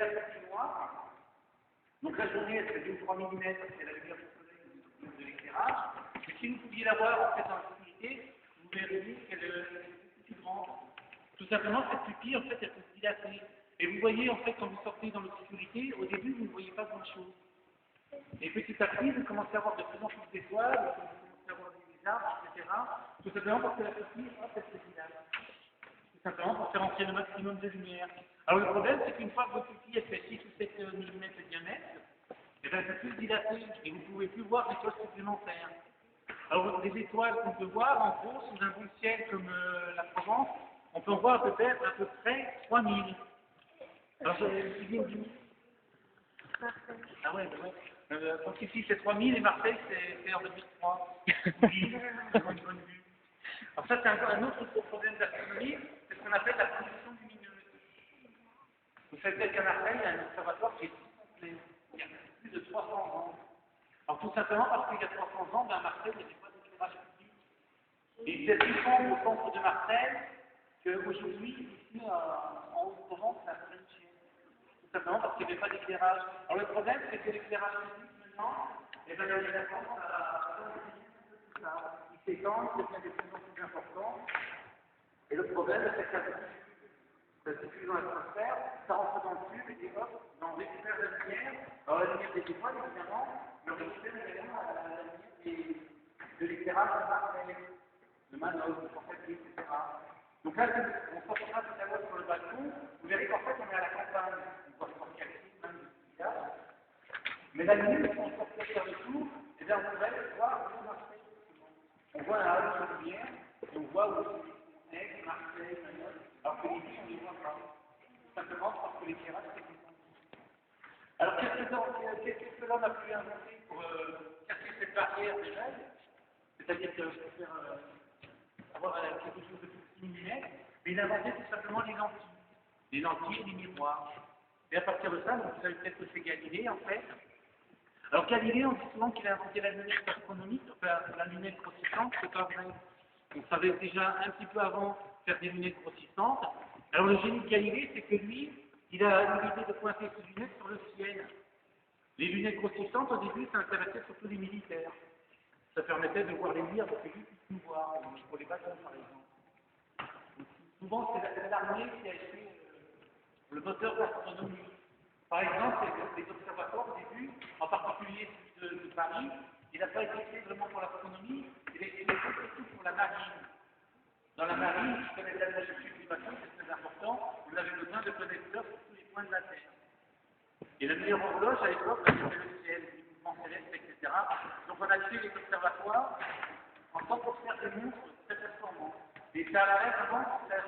la partie noire. Donc la journée, elle fait 2 ou 3 mm, c'est la lumière du soleil de l'éclairage. Mais si vous pouviez la voir en fait dans l'obscurité, vous verriez qu'elle est plus grande. Tout simplement, cette pupille, en fait, elle peut se dilater. Et vous voyez, en fait, quand vous sortez dans l'obscurité, au début, vous ne voyez pas grand-chose. Et petit à petit, vous commencez à avoir de plus en plus d'étoiles, vous commencez à avoir des arbres, etc. Tout simplement parce que la pupille, hop, elle se dilate. Tout simplement pour faire entrer le maximum de lumière. Alors le problème, c'est qu'une fois que votre pupille elle fait 6 ou 7 mm de diamètre, eh bien, elle ne peut plus se dilater et vous ne pouvez plus voir d'étoiles supplémentaires. Alors les étoiles qu'on peut voir, en gros, sous un bon ciel comme la Provence, on peut en voir peut-être à peu près 3000. Alors je dis une. Ah ouais, bah ouais. Donc ici c'est 3000 et Marseille c'est en 2003. Oui, c'est une bonne vue. Alors ça c'est un autre gros problème d'astronomie, c'est ce qu'on appelle la pollution lumineuse. Vous savez qu'à Marseille, il y a un observatoire qui est tout complet. Il y a plus de 300 ans. Alors tout simplement parce qu'il y a 300 ans, ben, à Marseille, il n'y avait pas d'éclairage public. Et il était plus sombre au centre de Marseille qu'aujourd'hui, ici en Haute-Provence, à Saint-Michel. Tout simplement parce qu'il n'y avait pas d'éclairage. Alors le problème, c'est que l'éclairage public maintenant, eh ben, il y a tendance à il s'étend, c'est devient de plus en plus important. Et le problème, c'est que ça diffuse dans l'atmosphère, ça rentre dans le tube et hop, on récupère la lumière. Alors la lumière des étoiles, évidemment, mais on récupère également la lumière de l'éclairage de Marseille, de Manosque, de Forcalquier, etc. Donc là, on sortira tout à l'heure sur le balcon, vous verrez qu'en fait, on est à la campagne. On voit Forcalquier, même du village. Mais la nuit, quand on sort vers le tour, eh bien, on pourrait voir où Marseille. On voit la haute de lumière, et on voit où est Marseille, Manosque, alors que les nuits, on ne les voit pas. Tout simplement parce que l'éclairage est différent. Alors, qu'est-ce que l'homme a pu inventer pour casser cette barrière des règles? C'est-à-dire que pour faire avoir quelque chose de plus lumineux, mais il a inventé tout simplement les lentilles. Les lentilles, les miroirs. Et à partir de ça, donc, vous savez peut-être que c'est Galilée, en fait. Alors Galilée, on dit souvent qu'il a inventé la lunette astronomique, enfin la lunette grossissante, c'est pas vrai. On savait déjà un petit peu avant faire des lunettes grossissantes. Alors le génie de Galilée, c'est que lui, il a eu l'idée de pointer ses lunettes sur le ciel. Les lunettes grossissantes, au début, ça intéressait surtout les militaires. Ça permettait de voir les lumières pour que lui puisse nous voir, pour les bâtons par exemple. Souvent, c'est l'armée qui a été le moteur d'astronomie. Par exemple, les observatoires au début, en particulier celui de Paris, il n'a pas été fait vraiment pour l'astronomie, il a été fait surtout pour la marine. Dans la marine, je connais la longitude du bateau, c'est très important, vous avez besoin de connaître l'heure sur tous les points de la Terre. Et la meilleure horloge à l'époque, c'était le ciel, les mouvements célestes, etc. Donc on a créé les observatoires en tant pour faire des montres très performantes. Et ça a vraiment, ça a